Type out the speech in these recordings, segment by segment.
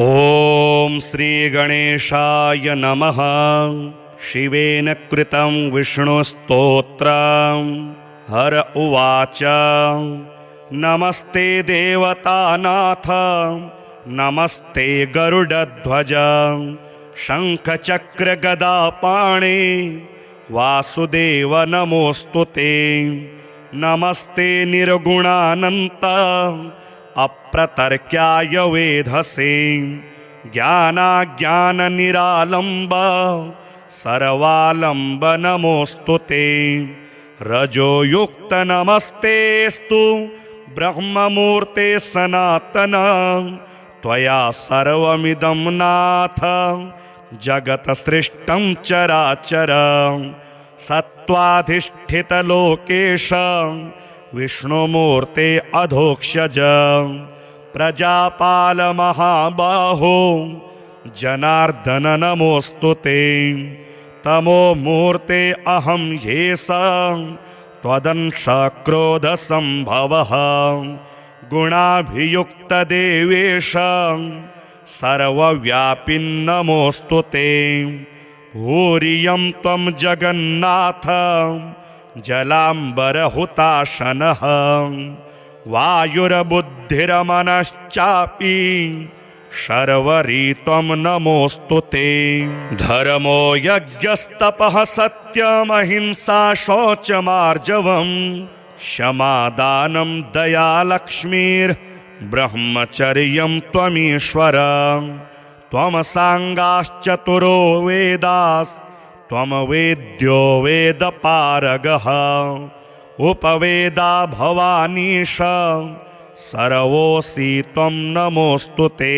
ॐ श्रीगणेशाय नमः। शिवेन कृतं विष्णुस्तोत्रम्। हर उवाच नमस्ते देवतानाथ नमस्ते गरुडध्वज शङ्खचक्रगदापाणे वासुदेव नमोऽस्तु ते। नमस्ते निर्गुणानन्त अप्रतर्क्याय वेधसे ज्ञानाज्ञाननिरालम्ब सर्वालम्ब नमोऽस्तु ते। रजोयुक्त नमस्तेस्तु ब्रह्ममूर्ते सनातन त्वया सर्वमिदं नाथ जगत् सृष्टं चराचर। सत्त्वाधिष्ठितलोकेश विष्णुमूर्ते अधोक्षज प्रजापाल महाबाहो जनार्दन नमोऽस्तु ते। तमोमूर्ते अहं ह्येष त्वदंश क्रोधसम्भवः गुणाभियुक्तदेवेश सर्वव्यापिन् नमोऽस्तु ते। भूरियं त्वं जगन्नाथ जलाम्बरहुताशनः वायुर्बुद्धिर्मनश्चापि शर्वरी त्वं नमोऽस्तु ते। धर्मो यज्ञस्तपः सत्यमहिंसा शौचमार्जवम् क्षमा दानं दया लक्ष्मीर्ब्रह्मचर्यं त्वमीश्वर। त्वं साङ्गाश्चतुरो वेदास्त्वं वेद्यो वेदपारगः उपवेदा भवानीश सर्वोऽसि त्वं नमोऽस्तु ते।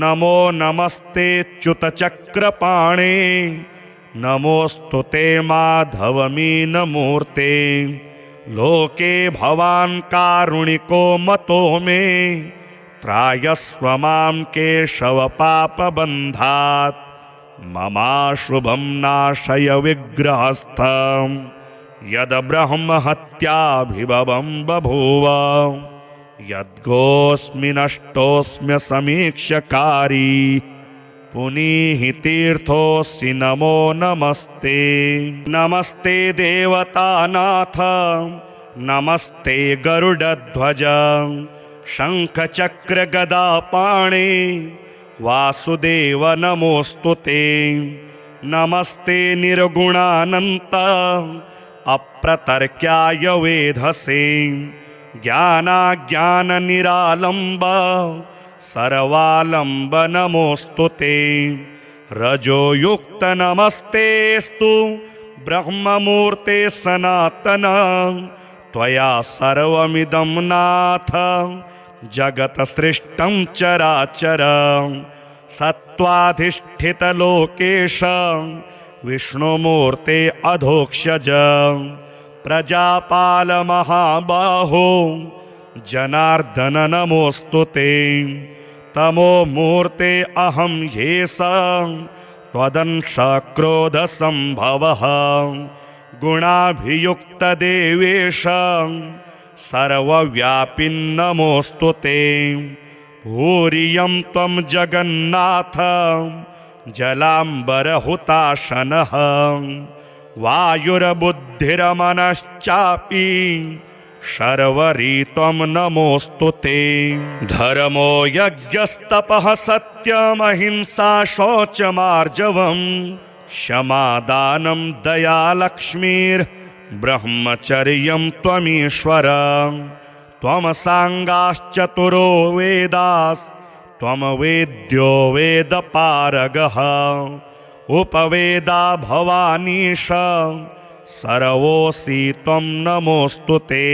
नमो नमस्ते च्युतचक्रपाणे नमोऽस्तु ते माधवमीनमूर्ते। लोके भवान् कारुणिको मतो मे त्रायस्व मां केशवपापबन्धात् ममाशुभं नाशय विग्रहस्थं यद् ब्रह्महत्याभिभवं बभूव। यद्गोऽस्मि नष्टोऽस्म्य समीक्षकारी पुनीहि तीर्थोऽसि नमो नमस्ते। नमस्ते देवतानाथ नमस्ते गरुडध्वज शङ्खचक्रगदापाणे वासुदेव नमोऽस्तु ते। नमस्ते निर्गुणानन्त अप्रतर्क्याय वेधसे ज्ञानाज्ञाननिरालम्ब सर्वालम्ब नमोऽस्तु ते। रजोयुक्त नमस्तेस्तु ब्रह्ममूर्ते सनातन त्वया सर्वमिदं नाथ जगत् सृष्टं चराचर। सत्त्वाधिष्ठितलोकेश विष्णुमूर्ते अधोक्षज प्रजापाल महाबाहो जनार्दन नमोऽस्तु ते। तमोमूर्ते अहं ह्येष त्वदंश क्रोधसम्भवः गुणाभियुक्तदेवेश सर्वव्यापिन् नमोऽस्तु ते। भूरियं त्वं जगन्नाथ जलाम्बरहुताशनः वायुर्बुद्धिर्मनश्चापि शर्वरी त्वं नमोऽस्तु ते। धर्मो यज्ञस्तपः सत्यमहिंसा शौचमार्जवम् क्षमा दानं दया लक्ष्मीर्ब्रह्मचर्यं त्वमीश्वर। त्वं साङ्गाश्चतुरो वेदास्त्वं वेद्यो वेदपारगः उपवेदा भवानीश सर्वोऽसि त्वं नमोऽस्तु ते।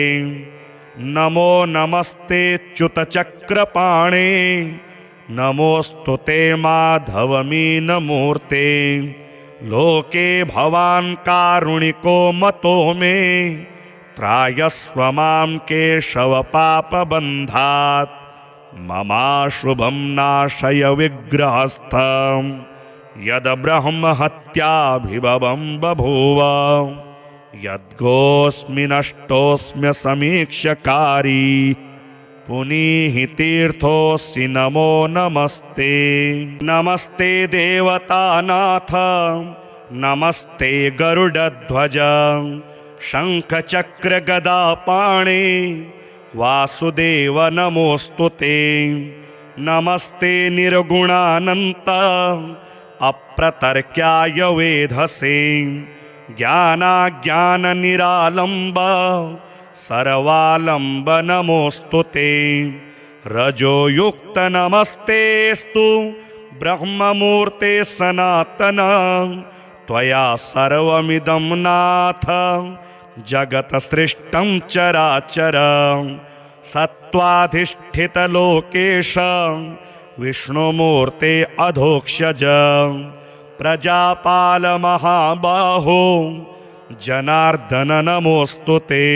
नमो नमस्ते च्युतचक्रपाणे नमोऽस्तु ते माधवमीनमूर्ते। लोके भवान् कारुणिको मतो मे त्रायस्व मां केशवपापबन्धात् ममाशुभं नाशय विग्रहस्थं यद् ब्रह्महत्याभिभवं बभूव। यद्गोऽस्मि नष्टोऽस्म्य समीक्षकारी पुनीहि तीर्थोऽसि नमो नमस्ते। नमस्ते देवतानाथ नमस्ते गरुडध्वज शङ्खचक्रगदापाणे वासुदेव नमोऽस्तुते। नमस्ते निर्गुणानन्त अप्रतर्क्याय वेधसे ज्ञानाज्ञाननिरालम्ब सर्वालम्ब नमोऽस्तुते। रजोयुक्त नमस्तेस्तु ब्रह्ममूर्ते सनातन त्वया सर्वमिदं नाथ जगत् सृष्टं चराचर। सत्त्वाधिष्ठितलोकेश विष्णुमूर्ते अधोक्षज प्रजापालमहाबाहो जनार्दन नमोऽस्तुते।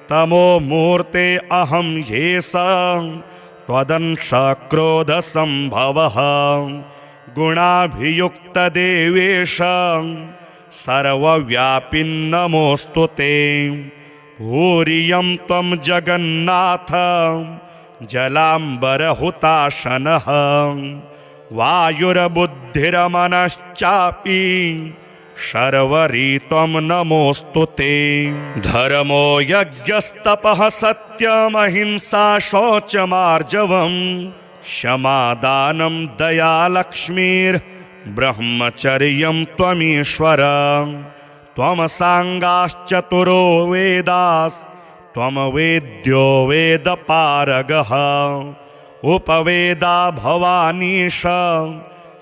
तमोमूर्ते अहं ह्येष त्वदंश क्रोधसम्भवः गुणाभियुक्तदेवेश सर्वव्यापि नमोऽस्तुते। भूरियं त्वं जगन्नाथ जलाम्बरहुताशनः वायुर्बुद्धिरमनश्चापि शर्वरी त्वं नमोऽस्तुते। धर्मो यज्ञस्तपः सत्यमहिंसा शौचमार्जवं क्षमा दानं दया लक्ष्मीर्ब्रह्मचर्यं त्वमीश्वर। त्वं साङ्गाश्चतुरो वेदास्त्वं वेद्यो वेदपारगः उपवेदा भवानीश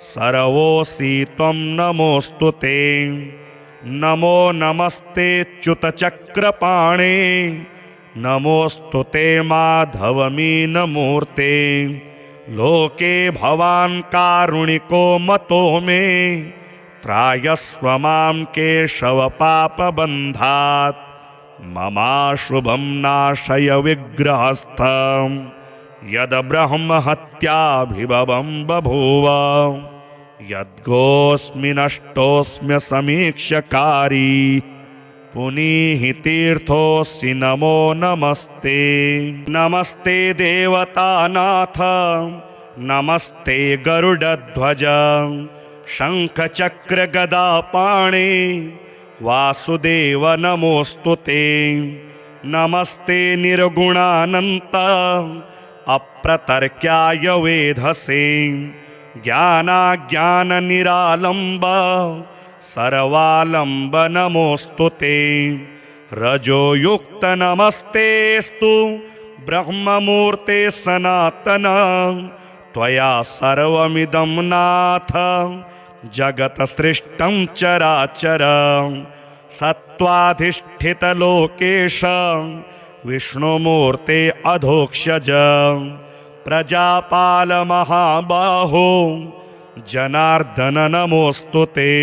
सर्वोऽसि त्वं नमोऽस्तुते। नमो नमस्ते च्युतचक्रपाणे नमोऽस्तुते माधवमीनमूर्ते। लोके भवान् कारुणिको मतो मे त्रायस्व मां केशव पापबन्धात्। ममाशुभं नाशय विग्रहस्थं यद् ब्रह्महत्याभिभवं बभूव। यद्गोऽस्मि नष्टोऽस्म्य समीक्ष्यकारी पुनीहि तीर्थोऽसि नमो नमस्ते। नमस्ते देवतानाथ नमस्ते गरुडध्वज शङ्खचक्रगदापाणे वासुदेव नमोऽस्तुते। नमस्ते निर्गुणानन्त अप्रतर्क्याय वेधसे ज्ञानाज्ञाननिरालम्ब सर्वालम्ब नमोऽस्तुते। रजोयुक्त नमस्तेस्तु ब्रह्ममूर्ते सनातन त्वया सर्वमिदं नाथ जगत् सृष्टं चराचर। सत्त्वाधिष्ठितलोकेश विष्णुमूर्ते अधोक्षज प्रजापालमहाबाहो जनार्दन नमोऽस्तुते।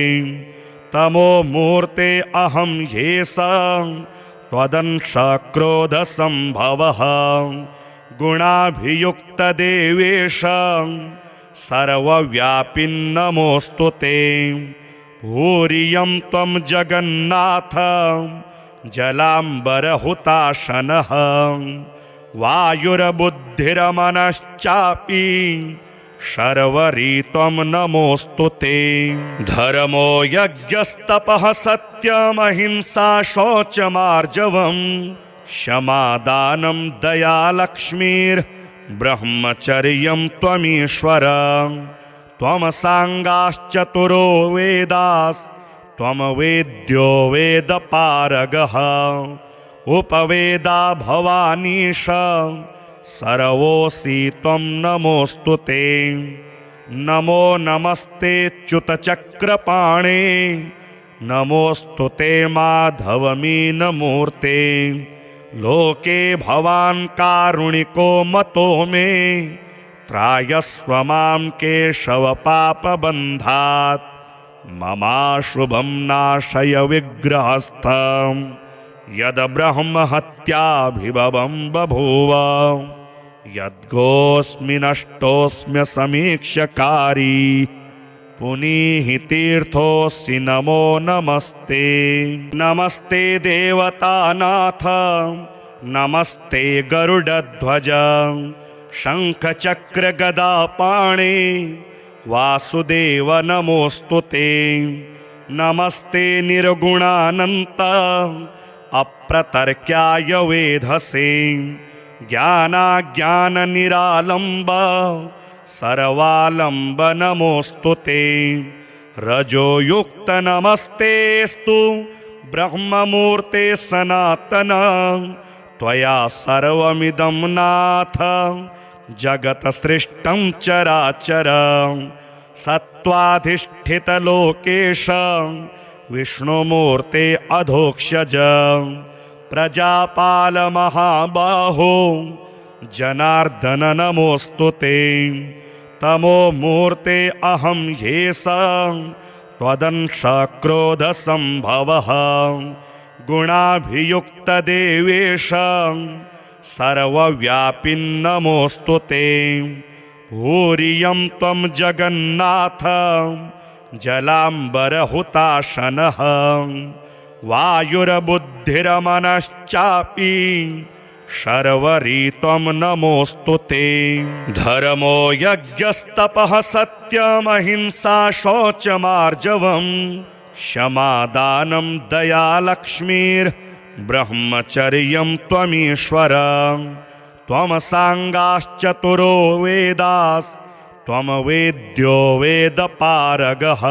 तमोमूर्ते अहं ह्येष त्वदंश क्रोधसम्भवः गुणाभियुक्तदेवेश सर्वव्यापि नमोऽस्तुते। भूरियं त्वं जगन्नाथ जलाम्बरहुताशनः वायुर्बुद्धिरमनश्चापि शर्वरी त्वं नमोऽस्तुते। धर्मो यज्ञस्तपः सत्यमहिंसा शौचमार्जवं क्षमा दानं दया लक्ष्मीर्ब्रह्मचर्यं त्वमीश्वर। त्वं साङ्गाश्चतुरो वेदास्त्वं वेद्यो वेदपारगः उपवेदा भवानीश सर्वोऽसि त्वं नमोऽस्तुते। नमो नमस्ते च्युतचक्रपाणे नमोऽस्तुते माधवमीनमूर्ते। लोके भवान् कारुणिको मतो मे त्रायस्व मां केशव पापबन्धात्। ममाशुभं नाशय विग्रहस्थं यद् ब्रह्महत्याभिभवं बभूव। यद्गोऽस्मि नष्टोऽस्म्य समीक्ष्यकारी पुनीहि तीर्थोऽसि नमो नमस्ते। नमस्ते देवतानाथ नमस्ते गरुडध्वज शङ्खचक्रगदापाणे वासुदेव नमोऽस्तु ते। नमस्ते निर्गुणानन्त अप्रतर्क्याय वेधसे ज्ञानाज्ञाननिरालम्ब सर्वालम्ब नमोऽस्तु ते। रजोयुक्त नमस्तेस्तु ब्रह्ममूर्ते सनातन त्वया सर्वमिदं नाथ जगत् सृष्टं चराचर। सत्त्वाधिष्ठितलोकेश विष्णुमूर्ते अधोक्षज प्रजापालमहाबाहो जनार्दन नमोऽस्तु ते। तमोमूर्ते अहं ह्येष त्वदंश क्रोधसम्भवः गुणाभियुक्तदेवेश सर्वव्यापि नमोऽस्तु ते। भूरियं त्वं जगन्नाथ जलाम्बरहुताशनः वायुर्बुद्धिरमनश्चापि शर्वरी त्वं नमोऽस्तु ते। धर्मो यज्ञस्तपः सत्यमहिंसा शौचमार्जवम् क्षमा दानं दया लक्ष्मीर्ब्रह्मचर्यं त्वमीश्वर। त्वं साङ्गाश्चतुरो वेदास्त्वं वेद्यो वेदपारगः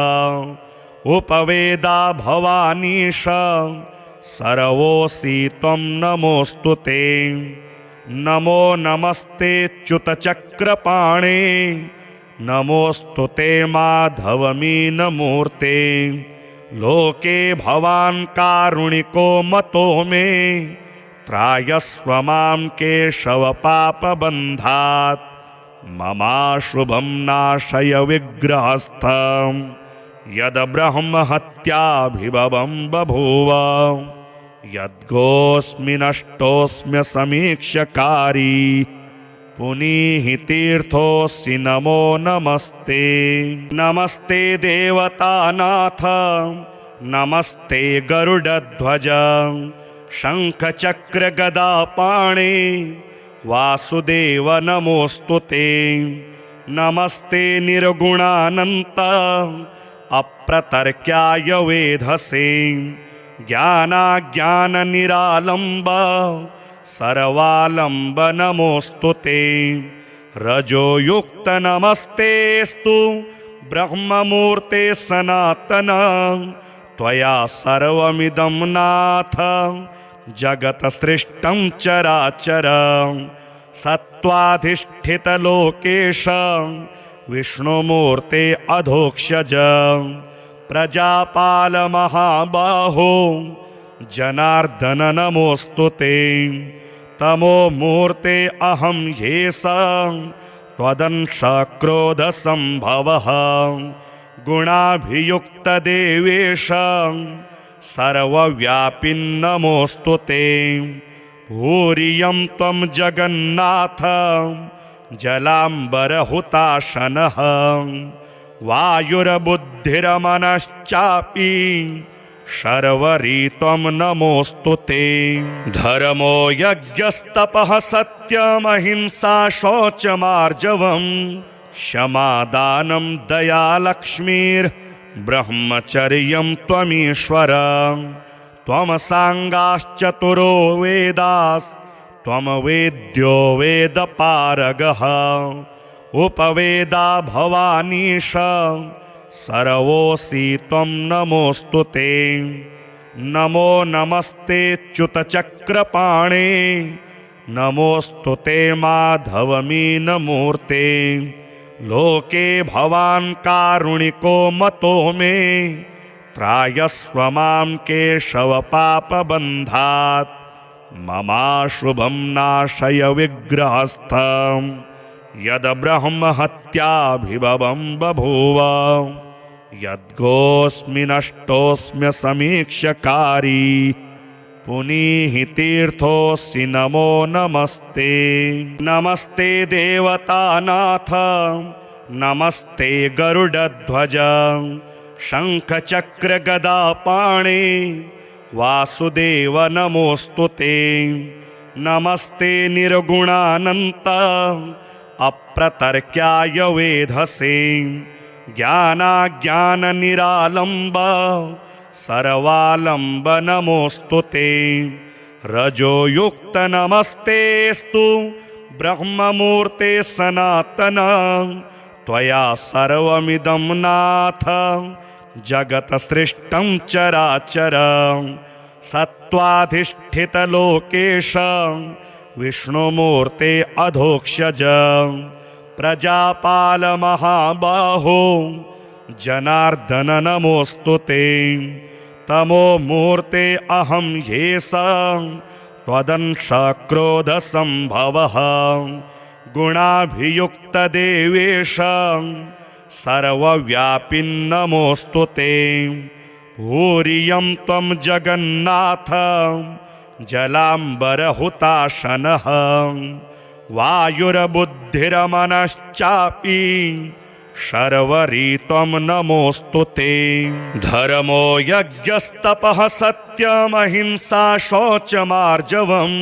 उपवेदा भवानीश सर्वोऽसि त्वं नमोऽस्तु ते। नमो नमस्ते च्युतचक्रपाणे नमोऽस्तु ते माधवमीनमूर्ते। लोके भवान् कारुणिको मतो मे त्रायस्व मां केशवपापबन्धात्। ममाशुभं नाशय विग्रहस्थं यद् ब्रह्महत्याभिभवं बभूव। यद्गोऽस्मि नष्टोऽस्म्य समीक्ष्यकारी पुनीहि तीर्थोऽसि नमो नमस्ते। नमस्ते देवतानाथ नमस्ते गरुडध्वज शङ्खचक्रगदापाणे वासुदेव नमोऽस्तु ते। नमस्ते निर्गुणानन्त अप्रतर्क्याय वेधसे ज्ञानाज्ञाननिरालम्ब सर्वालम्ब नमोऽस्तु ते। रजोयुक्त नमस्तेस्तु ब्रह्ममूर्ते सनातन त्वया सर्वमिदं नाथ जगत् सृष्टं चराचर। सत्त्वाधिष्ठितलोकेश विष्णुमूर्ते अधोक्षज प्रजापालमहाबाहो जनार्दन नमोऽस्तु ते। तमोमूर्ते अहं ह्येष त्वदंश क्रोधसम्भवः गुणाभियुक्तदेवेश सर्वव्यापि नमोऽस्तु ते। भूरियं त्वं जगन्नाथ जलाम्बरहुताशनः वायुर्बुद्धिरमनश्चापि शर्वरी त्वं नमोऽस्तु ते। धर्मो यज्ञस्तपः सत्यमहिंसा शौचमार्जवम् क्षमा दानं दया लक्ष्मीर्ब्रह्मचर्यं त्वमीश्वर। त्वं साङ्गाश्चतुरो वेदास्त्वं वेद्यो वेदपारगः उपवेदा भवानीश सर्वोऽसि त्वं नमोऽस्तु ते। नमो नमस्ते च्युतचक्रपाणे नमोऽस्तु ते माधवमीनमूर्ते। लोके भवान् कारुणिको मतो मे त्रायस्व मां केशवपापबन्धात्। ममाशुभं नाशय विग्रहस्थं यद् ब्रह्महत्याभिभवं बभूव। यद्गोऽस्मि नष्टोऽस्म्य समीक्ष्यकारी पुनीहि तीर्थोऽसि नमो नमस्ते। नमस्ते देवतानाथ नमस्ते गरुडध्वज शङ्खचक्रगदापाणे वासुदेव नमोऽस्तु ते। नमस्ते निर्गुणानन्त अप्रतर्क्याय वेधसे ज्ञानाज्ञाननिरालम्ब सर्वालम्ब नमोऽस्तु ते रजोयुक्त नमस्तेऽस्तु ब्रह्ममूर्ते सनातन त्वया सर्वमिदं नाथ जगत् सृष्टं चराचर सत्त्वाधिष्ठितलोकेश विष्णुमूर्ते अधोक्षज प्रजापालमहाबाहो जनार्दन नमोऽस्तु ते तमोमूर्ते अहं ह्येष त्वदंश क्रोधसम्भवः गुणाभियुक्तदेवेश सर्वव्यापिन् नमोऽस्तु ते भूरियं त्वं जगन्नाथ जलाम्बरहुताशनः वायुर्बुद्धिरमनश्चापि शर्वरी त्वं नमोऽस्तु ते धर्मो यज्ञस्तपः सत्यमहिंसा शौचमार्जवम्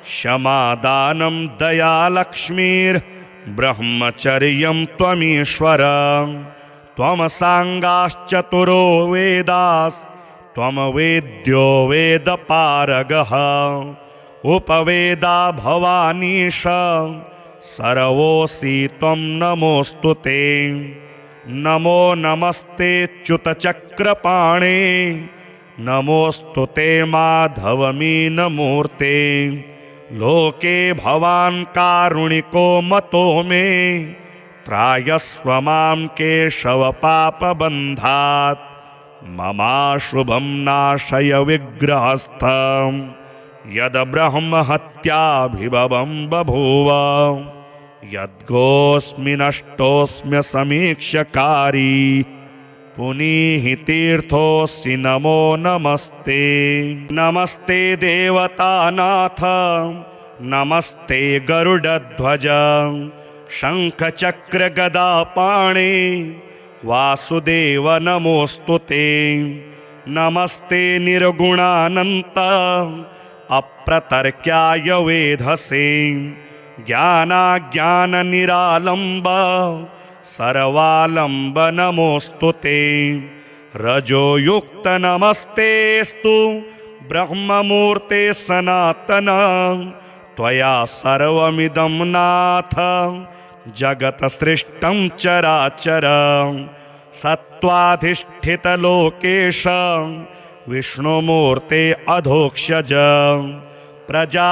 क्षमा दानं दया लक्ष्मीर्ब्रह्मचर्यं त्वमीश्वर त्वं साङ्गाश्चतुरो वेदास्त्वं वेद्यो वेदपारगः उपवेदा भवानीश सर्वोऽसि त्वं नमोऽस्तु ते नमो नमस्ते च्युतचक्रपाणे नमोऽस्तु ते माधवमीनमूर्ते लोके भवान् कारुणिको मतो मे त्रायस्व मां केशवपापबन्धात् ममाशुभं नाशय विग्रहस्थं यद् ब्रह्महत्याभिभवं बभूव यद्गोऽस्मि नष्टोऽस्म्य समीक्ष्यकारी पुनीहि तीर्थोऽसि नमो नमस्ते नमस्ते देवतानाथ नमस्ते गरुडध्वज शङ्खचक्रगदापाणे वासुदेव नमोऽस्तु ते नमस्ते निर्गुणानन्त अप्रतर्क्याय वेधसे ज्ञानाज्ञाननिरालम्ब सर्वालम्ब नमोऽस्तु ते रजोयुक्त नमस्तेऽस्तु ब्रह्ममूर्ते सनातन त्वया सर्वमिदं नाथ जगत् सृष्टं चराचर सत्त्वाधिष्ठितलोकेश विष्णुमूर्ते अधोक्षज प्रजापालमहाबाहो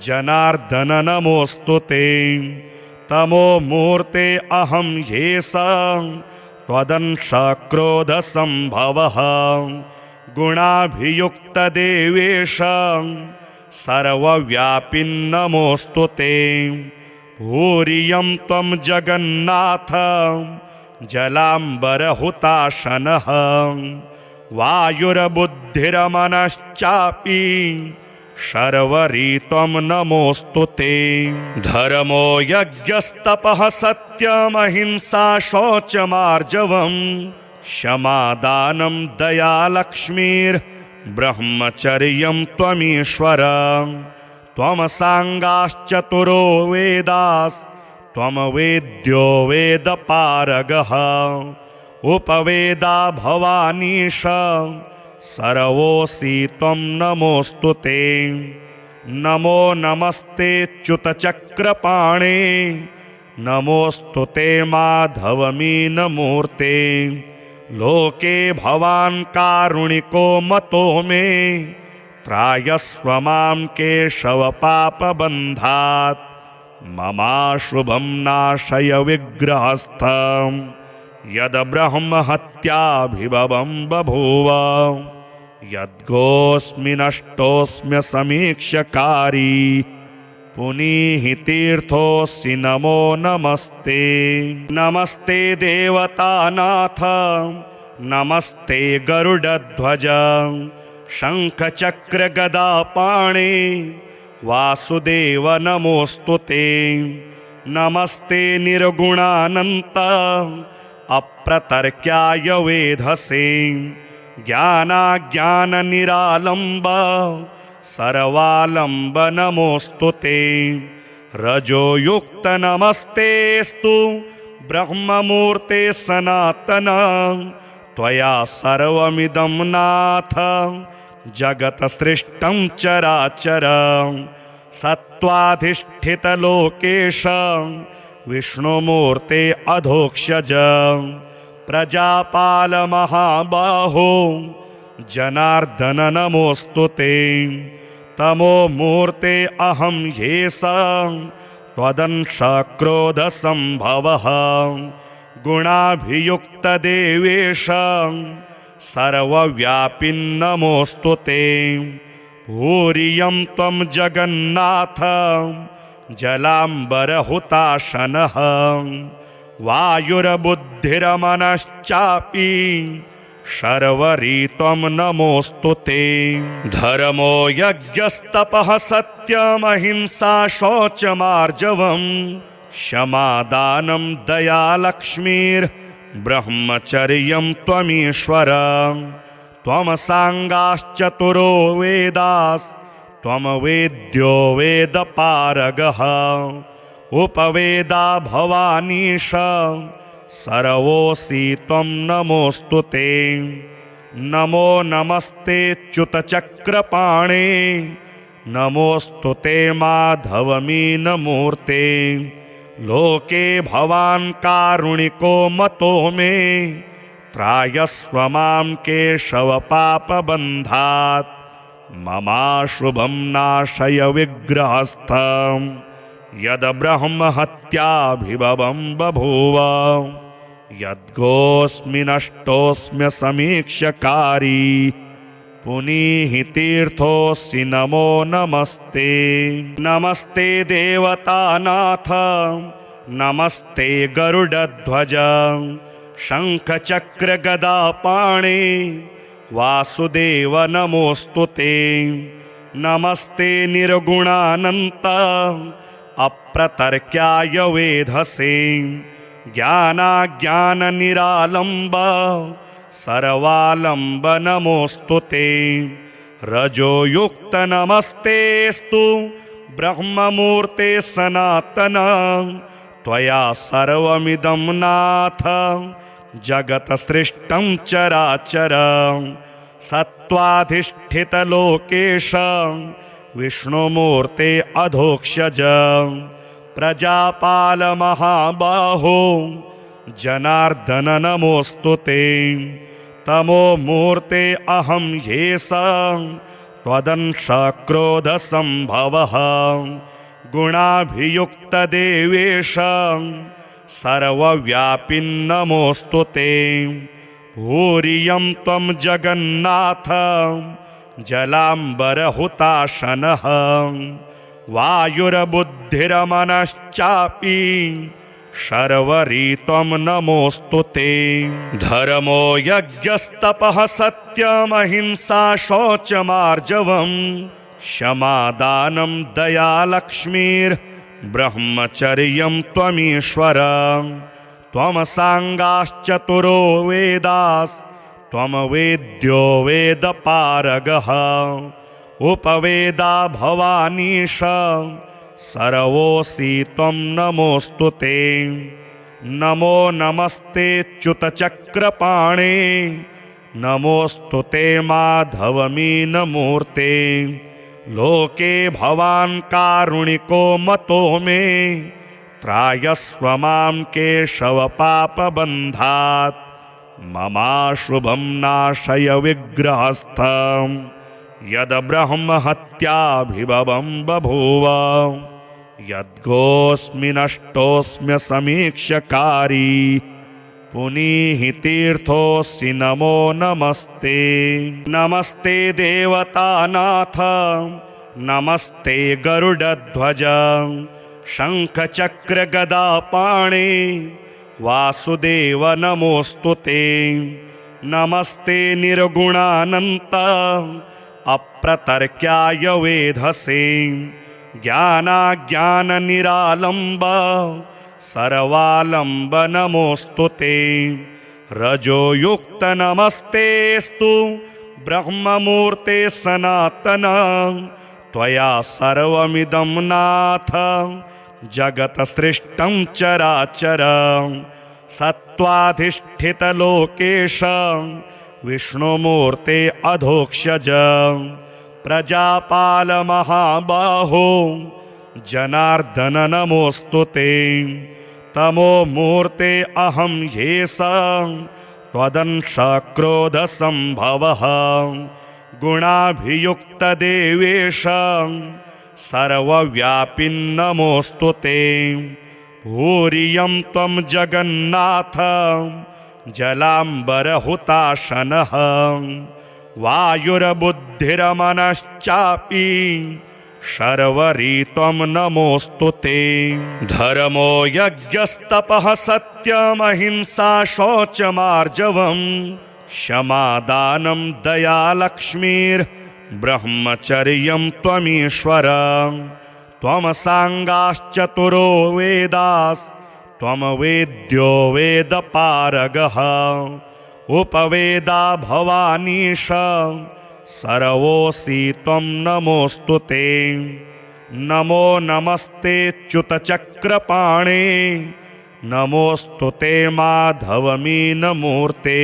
जनार्दन नमोऽस्तु ते तमोमूर्ते अहं ह्येष त्वदंश क्रोधसम्भवः गुणाभियुक्तदेवेश सर्वव्यापिन् नमोऽस्तु ते भूरियं त्वं जगन्नाथ जलाम्बरहुताशनः वायुर्बुद्धिरमनश्चापि शर्वरी त्वं नमोऽस्तु ते धर्मो यज्ञस्तपः सत्यमहिंसा शौचमार्जवम् क्षमा दानं दया लक्ष्मीर्ब्रह्मचर्यं त्वमीश्वर त्वं साङ्गाश्चतुरो वेदास्त्वं वेद्यो वेदपारगः उपवेदा भवानीश सर्वोऽसि त्वं नमोऽस्तु ते नमो नमस्ते च्युतचक्रपाणे नमोऽस्तु ते माधवमीनमूर्ते लोके भवान् कारुणिको मतो मे त्रायस्व मां केशवपापबन्धात् ममाशुभं नाशय विग्रहस्थं यद् ब्रह्महत्याभिभवं बभूव यद्गोऽस्मि नष्टोऽस्म्य समीक्ष्यकारी पुनीहि तीर्थोऽसि नमो नमस्ते नमस्ते देवतानाथ नमस्ते गरुडध्वज शङ्खचक्रगदापाणे वासुदेव नमोऽस्तु ते नमस्ते निर्गुणानन्त अप्रतर्क्याय वेधसे ज्ञानाज्ञाननिरालम्ब सर्वालम्ब नमोऽस्तु ते। रजोयुक्त नमस्तेऽस्तु ब्रह्ममूर्ते सनातन। त्वया सर्वमिदं नाथ जगत् सृष्टं चराचर। सत्त्वाधिष्ठितलोकेश विष्णुमूर्ते अधोक्षज। प्रजापालमहाबाहो जनार्दन नमोऽस्तु ते। तमोमूर्ते अहं ह्येष त्वदंश क्रोधसम्भवः। गुणाभियुक्तदेवेश सर्वव्यापि नमोऽस्तु ते। भूरियं त्वं जगन्नाथ जलाम्बरहुताशनः। वायुर्बुद्धिरमनश्चापि शर्वरी त्वं नमोऽस्तु ते। धर्मो यज्ञस्तपः सत्यमहिंसा शौचमार्जवम्। क्षमा दानं दया लक्ष्मीर्ब्रह्मचर्यं त्वमीश्वर। त्वं साङ्गाश्चतुरो वेदास्त्वं वेद्यो वेदपारगः। उपवेदा भवानीश सर्वोऽसि त्वं नमोऽस्तु ते। नमो नमस्ते च्युतचक्रपाणे नमोऽस्तु ते माधवमीनमूर्ते। लोके भवान् कारुणिको मतो मे त्रायस्व मां केशव पापबन्धात्। ममाशुभं नाशय विग्रहस्थम् यद् ब्रह्महत्याभिभवं बभूव। यद्गोऽस्मि नष्टोऽस्म्य समीक्ष्यकारी पुनीहि तीर्थोऽसि नमो नमस्ते। नमस्ते देवतानाथ नमस्ते गरुडध्वज। शङ्खचक्रगदापाणे वासुदेव नमोऽस्तु ते। नमस्ते निर्गुणानन्त अप्रतर्क्याय वेधसे। ज्ञानाज्ञाननिरालम्ब सर्वालम्ब नमोऽस्तु ते। रजोयुक्त नमस्तेऽस्तु ब्रह्ममूर्ते सनातन। त्वया सर्वमिदं नाथ जगत् सृष्टं चराचर। सत्त्वाधिष्ठितलोकेश विष्णुमूर्ते अधोक्षज। प्रजापालमहाबाहो जनार्दन नमोऽस्तु ते। तमोमूर्ते अहं ह्येष त्वदंश क्रोधसम्भवः। गुणाभियुक्तदेवेश सर्वव्यापि नमोऽस्तु ते। भूरियं त्वं जगन्नाथ जलाम्बरहुताशनः। वायुर्बुद्धिरमनश्चापि शर्वरी त्वं नमोऽस्तु ते। धर्मो यज्ञस्तपः सत्यमहिंसा शौचमार्जवम्। क्षमा दानं दया लक्ष्मीर्ब्रह्मचर्यं त्वमीश्वर। त्वं साङ्गाश्चतुरो वेदास्त्वं वेद्यो वेदपारगः। उपवेदा भवानीश सर्वोऽसि त्वं नमोऽस्तु ते। नमो नमस्ते च्युतचक्रपाणे नमोऽस्तु ते माधवमीनमूर्ते। लोके भवान् कारुणिको मतो मे त्रायस्व मां केशव पापबन्धात्। ममाशुभं नाशय विग्रहस्थम् यद् ब्रह्महत्याभिभवं बभूव। यद्गोऽस्मि नष्टोऽस्म्य समीक्ष्यकारी पुनीहि तीर्थोऽसि नमो नमस्ते। नमस्ते देवतानाथ नमस्ते गरुडध्वज। शङ्खचक्रगदापाणे वासुदेव नमोऽस्तु ते। नमस्ते निर्गुणानन्त अप्रतर्क्याय वेधसे। ज्ञानाज्ञाननिरालम्ब सर्वालम्ब नमोऽस्तु ते। रजोयुक्त नमस्तेस्तु ब्रह्ममूर्ते सनातन त्वया सर्वमिदं नाथ जगत सृष्टं चराचर सत्त्वाधिष्ठितलोकेश विष्णुमूर्ते अधोक्षज प्रजापालमहाबाहो जनार्दन नमोऽस्तु ते तमो मूर्ते अहं ह्येष त्वदंश क्रोधसम्भवः गुणाभियुक्तदेवेश सर्वव्यापि नमोऽस्तु ते भूरियं त्वं जगन्नाथ जलाम्बरहुताशनः वायुर्बुद्धिरमनश्चापि शर्वरी त्वं नमोऽस्तु ते धर्मो यज्ञस्तपः सत्यमहिंसा शौचमार्जवम् क्षमादानं दया लक्ष्मीर्ब्रह्मचर्यं त्वमीश्वर त्वं साङ्गाश्चतुरो वेदास्त्वं वेद्यो वेदपारगः उपवेदा भवानीश सर्वोऽसि त्वं नमोऽस्तु ते नमो नमस्ते च्युतचक्रपाणे नमोऽस्तु ते माधवमीनमूर्ते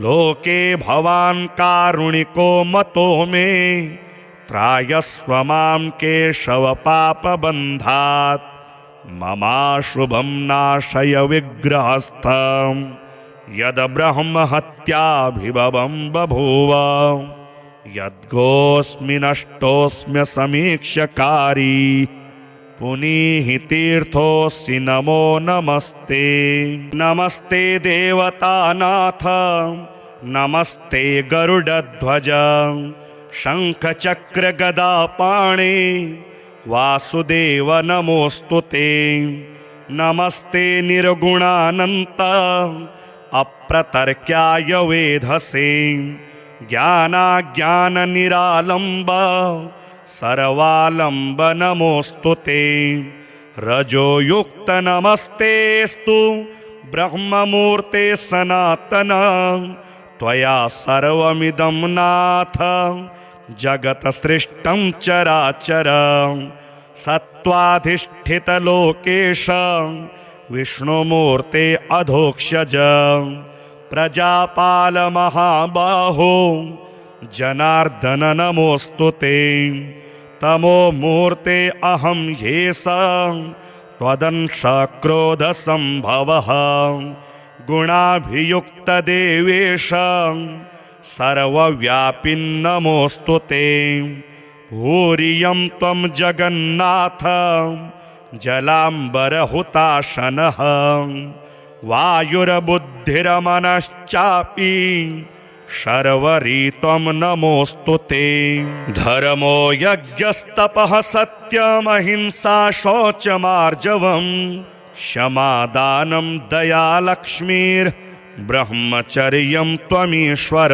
लोके भवान् कारुणिको मतो मे त्रायस्व मां केशवपापबन्धात् ममाशुभं नाशय विग्रहस्थं यद् ब्रह्महत्याभिभवं बभूव यद्गोऽस्मि नष्टोऽस्म्य समीक्ष्यकारी पुनीहि तीर्थोऽसि नमो नमस्ते नमस्ते देवतानाथ नमस्ते गरुडध्वज शङ्खचक्रगदापाणे वासुदेव नमोऽस्तु ते नमस्ते निर्गुणानन्त अप्रतर्क्याय वेधसे ज्ञानाज्ञाननिरालम्ब सर्वालम्ब नमोऽस्तु ते रजोयुक्त नमस्तेस्तु ब्रह्ममूर्ते सनातन त्वया सर्वमिदं नाथ जगत सृष्टं चराचर सत्त्वाधिष्ठितलोकेश विष्णुमूर्ते अधोक्षज प्रजापालमहाबाहो जनार्दन नमोऽस्तु ते तमो मूर्ते अहं ह्येष त्वदंश क्रोधसम्भवः गुणाभियुक्तदेवेश सर्वव्यापि नमोऽस्तु ते भूरियं त्वं जगन्नाथ जलाम्बरहुताशनः वायुर्बुद्धिरमनश्चापि शर्वरी त्वं नमोऽस्तु ते धर्मो यज्ञस्तपः सत्यमहिंसा शौचमार्जवम् क्षमादानं दया लक्ष्मीर्ब्रह्मचर्यं त्वमीश्वर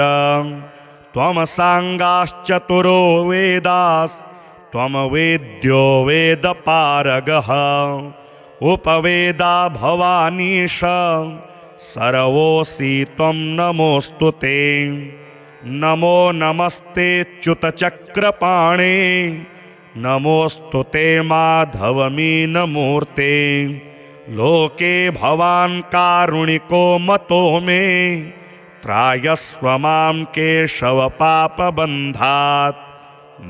त्वं साङ्गाश्चतुरो वेदास्त्वं वेद्यो वेदपारगः उपवेदा भवानीश सर्वोऽसि त्वं नमोऽस्तु ते नमो नमस्ते च्युतचक्रपाणे नमोऽस्तु ते माधवमीनमूर्ते लोके भवान् कारुणिको मतो मे त्रायस्व मां केशवपापबन्धात्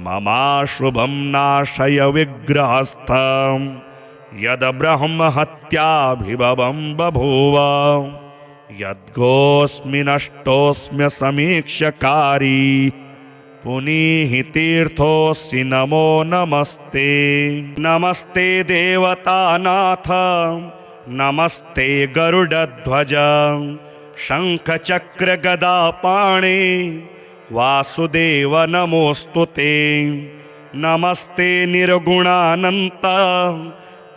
ममाशुभं नाशय विग्रहस्थं यद् ब्रह्महत्याभिभवं बभूव यद्गोऽस्मि नष्टोऽस्म्य समीक्ष्यकारी पुनीहि तीर्थोऽसि नमो नमस्ते नमस्ते देवतानाथ नमस्ते गरुडध्वज शङ्खचक्रगदापाणे वासुदेव नमोऽस्तु ते नमस्ते निर्गुणानन्त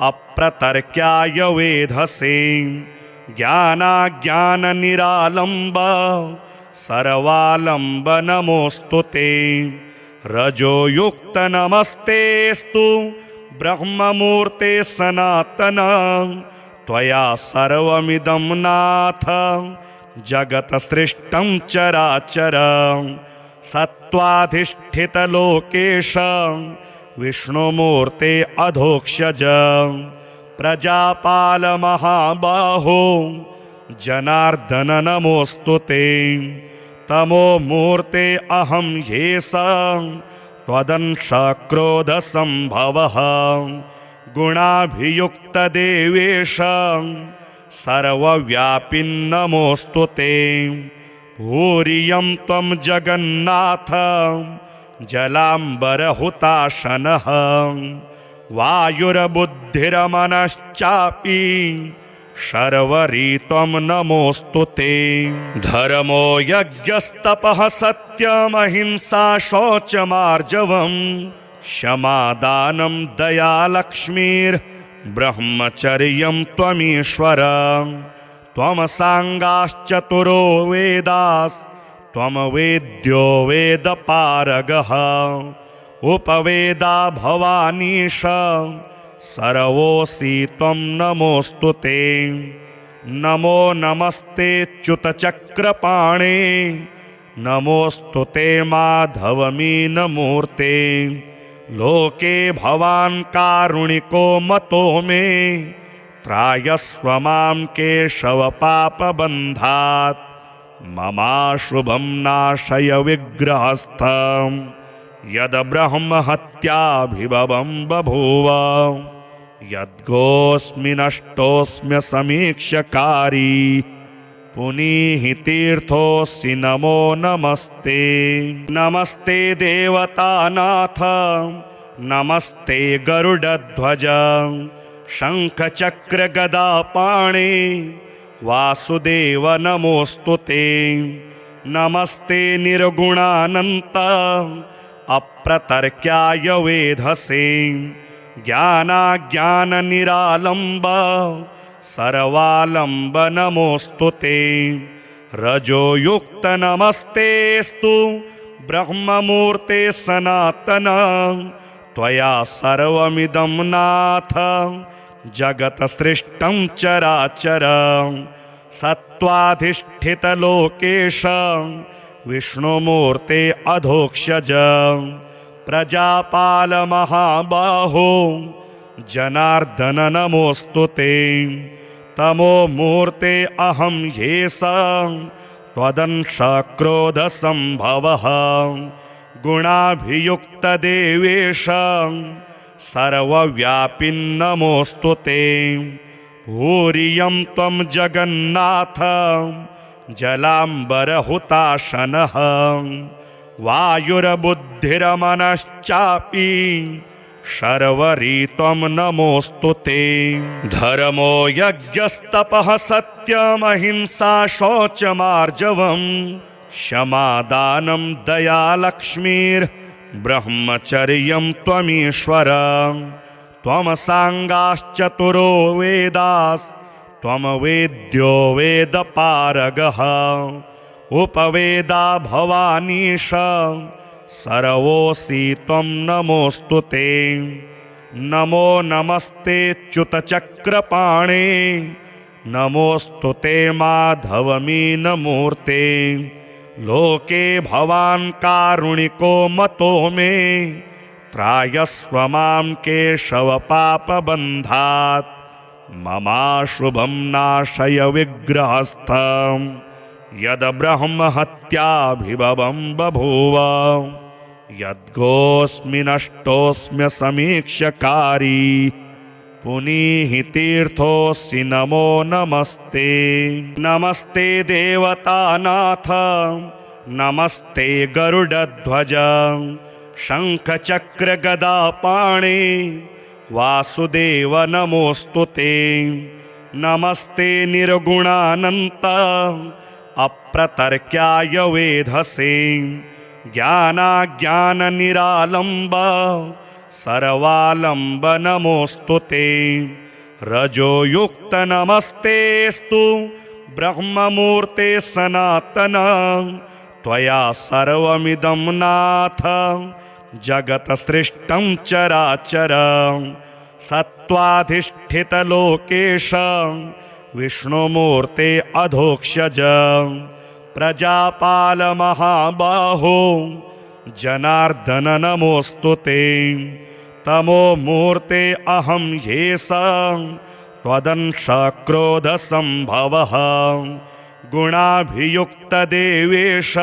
अप्रतर्क्याय वेधसे ज्ञानाज्ञाननिरालम्ब सर्वालम्ब नमोऽस्तु ते रजोयुक्त नमस्तेस्तु ब्रह्ममूर्ते सनातन त्वया सर्वमिदं नाथ जगत्सृष्टं चराचरं सत्त्वाधिष्ठितलोकेश विष्णुमूर्ते अधोक्षज प्रजापालमहाबाहो जनार्दन नमोऽस्तु ते तमोमूर्ते अहं ह्येष त्वदंशक्रोधसम्भवः गुणाभियुक्तदेवेश सर्वव्यापी नमोऽस्तु ते भूरियं त्वं जगन्नाथ जलाम्बरहुताशनः वायुर्बुद्धिर्मनश्चापि शर्वरी त्वं नमोऽस्तु ते धर्मो यज्ञस्तपः सत्यमहिंसा शौचमार्जवम् क्षमा दानं दया लक्ष्मीर्ब्रह्मचर्यं त्वमीश्वर त्वं साङ्गाश्चतुरो वेदास्त्वं वेद्यो वेदपारगः उपवेदा भवानीश सर्वोऽसि त्वं नमोऽस्तु ते नमो नमस्ते च्युतचक्रपाणे नमोऽस्तु ते माधवमीनमूर्ते लोके भवान् कारुणिको मतो मे त्रायस्व मां केशवपापबन्धात् ममाशुभं नाशय विग्रहस्थं यद् ब्रह्महत्याभिभवं बभूव यद्गोऽस्मि नष्टोऽस्म्य समीक्ष्यकारी पुनीहि तीर्थोऽसि नमो नमस्ते नमस्ते देवतानाथ नमस्ते गरुडध्वज शङ्खचक्रगदापाणे वासुदेव नमोऽस्तु ते नमस्ते निर्गुणानन्त अप्रतर्क्याय वेधसे ज्ञानाज्ञाननिरालम्ब सर्वालम्ब नमोऽस्तु ते रजोयुक्त नमस्तेऽस्तु ब्रह्ममूर्ते सनातन त्वया सर्वमिदं नाथ जगत्सृष्टं चराचरं सत्त्वाधिष्ठितलोकेश विष्णुमूर्ते अधोक्षज प्रजापालमहाबाहो जनार्दन नमोऽस्तु ते तमोमूर्ते अहं ह्येष त्वदंशक्रोधसम्भवः गुणाभियुक्तदेवेश सर्वव्यापी नमोऽस्तु ते भूरियं त्वं जगन्नाथ जलाम्बरहुताशनः वायुर्बुद्धिर्मनश्चापि शर्वरी त्वं नमोऽस्तु ते धर्मो यज्ञस्तपः सत्यमहिंसा शौचमार्जवम् क्षमा दानं दया लक्ष्मीर्ब्रह्मचर्यं त्वमीश्वर त्वं साङ्गाश्चतुरो वेदास्त्वं वेद्यो वेदपारगः उपवेदा भवानीश सर्वोऽसि त्वं नमोऽस्तु ते नमो नमस्ते च्युतचक्रपाणे नमोऽस्तु ते माधवमीनमूर्ते लोके भवान् कारुणिको मतो मे त्रायस्व मां केशवपापबन्धात् ममाशुभं नाशय विग्रहस्थं यद् ब्रह्महत्याभिभवं बभूव यद्गोऽस्मि नष्टोऽस्म्य समीक्ष्यकारी पुनीहि तीर्थोऽसि नमो नमस्ते नमस्ते देवतानाथ नमस्ते गरुडध्वज शङ्खचक्रगदापाणे वासुदेव नमोऽस्तु ते नमस्ते निर्गुणानन्त अप्रतर्क्याय वेधसे ज्ञानाज्ञाननिरालम्ब सर्वालम्ब नमोऽस्तु ते रजोयुक्त नमस्तेऽस्तु ब्रह्ममूर्ते सनातन त्वया सर्वमिदं नाथ जगत्सृष्टं चराचरं सत्त्वाधिष्ठितलोकेश विष्णुमूर्ते अधोक्षज प्रजापाल महाबाहो जनार्दन नमोऽस्तु ते तमोमूर्ते अहं ह्येष त्वदंश क्रोधसम्भवः गुणाभियुक्तदेवेश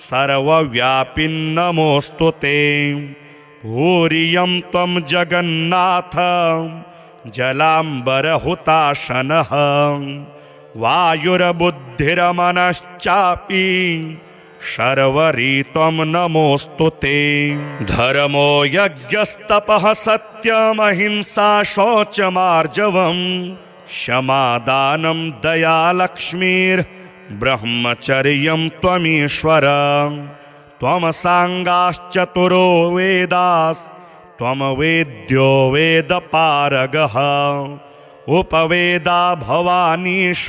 सर्वव्यापि नमोऽस्तु ते भूरियं त्वं जगन्नाथ जलाम्बरहुताशनः वायुर्बुद्धिर्मनश्चापि शर्वरी त्वं नमोऽस्तु ते धर्मो यज्ञस्तपः सत्यमहिंसा शौचमार्जवम् क्षमा दानं दया लक्ष्मीर्ब्रह्मचर्यं त्वमीश्वर त्वं साङ्गाश्चतुरो वेदास्त्वं वेद्यो वेदपारगः उपवेदा भवानीश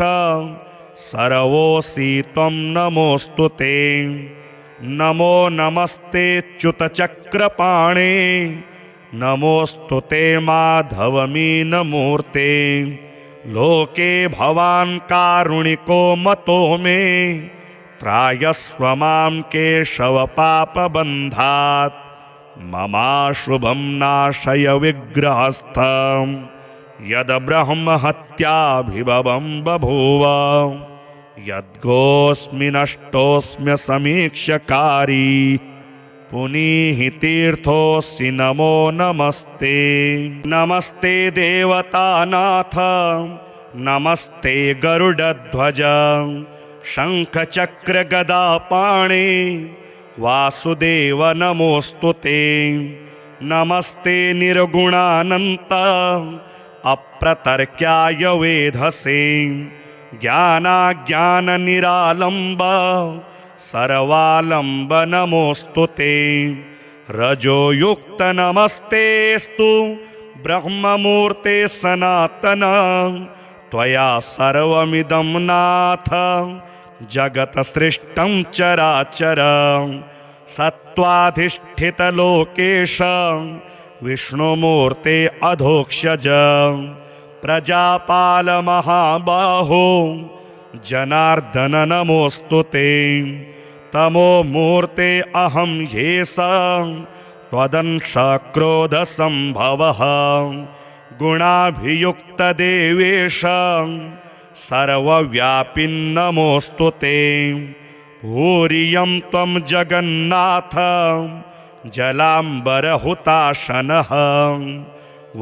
सर्वोऽसि त्वं नमोऽस्तु ते नमो नमस्ते च्युतचक्रपाणे नमोऽस्तु ते माधवमीनमूर्ते लोके भवान् कारुणिको मतो मे त्रायस्व मां केशवपापबन्धात् ममाशुभं नाशय विग्रहस्थम् यद् ब्रह्महत्याभिभवं बभूव यद्गोऽस्मि नष्टोऽस्म्य समीक्षकारी पुनीः तीर्थोऽसि नमो नमस्ते नमस्ते देवतानाथ नमस्ते गरुडध्वज शङ्खचक्रगदापाणे वासुदेव नमोऽस्तु ते नमस्ते निर्गुणानन्त अप्रतर्क्याय वेधसे ज्ञानाज्ञाननिरालम्ब सर्वालम्ब नमोऽस्तु ते रजोयुक्त नमस्तेऽस्तु ब्रह्ममूर्ते सनातन त्वया सर्वमिदं नाथ जगत् सृष्टं चराचर सत्त्वाधिष्ठितलोकेश विष्णुमूर्ते अधोक्षज प्रजापाल महाबाहो जनार्दन नमोऽस्तु ते तमोमूर्ते अहं ह्येष त्वदंश क्रोधसम्भवः गुणाभियुक्तदेवेश सर्वव्यापि नमोऽस्तु ते भूरियं त्वं जगन्नाथ जलाम्बरहुताशनः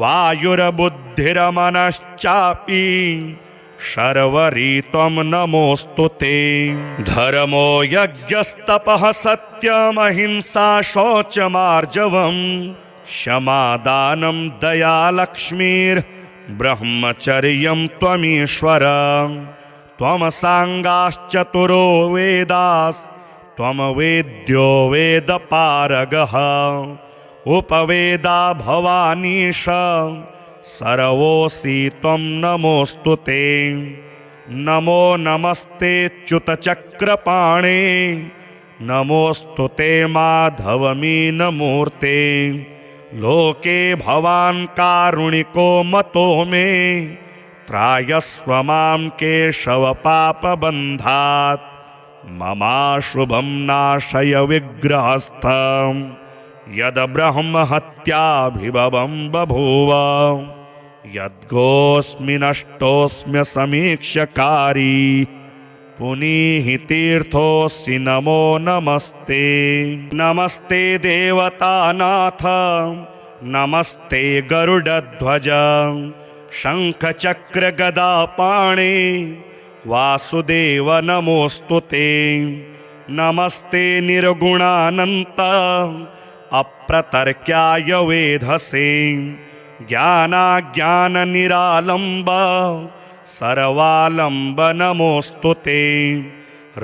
वायुर्बुद्धिर्मनश्चापि शर्वरी त्वं नमोऽस्तु ते धर्मो यज्ञस्तपः सत्यमहिंसा शौचमार्जवम् क्षमा दानं दया लक्ष्मीर्ब्रह्मचर्यं त्वमीश्वर त्वं साङ्गाश्चतुरो वेदास्त्वं वेद्यो वेदपारगः उपवेदा भवानीश सर्वोऽसि त्वं नमोऽस्तु ते नमो नमस्ते च्युतचक्रपाणे नमोऽस्तु ते माधवमीनमूर्ते लोके भवान् कारुणिको मतो मे त्रायस्व मां केशवपापबन्धात् ममाशुभं नाशय विग्रहस्थम् यद् ब्रह्महत्याभिभवं बभूव यद्गोऽस्मि नष्टोऽस्म्य समीक्षकारी पुनीः तीर्थोऽसि नमो नमस्ते नमस्ते देवतानाथ नमस्ते गरुडध्वज शङ्खचक्रगदापाणे वासुदेव नमोऽस्तु ते नमस्ते निर्गुणानन्त अप्रतर्क्याय वेधसे ज्ञानाज्ञाननिरालम्ब सर्वालम्ब नमोऽस्तु ते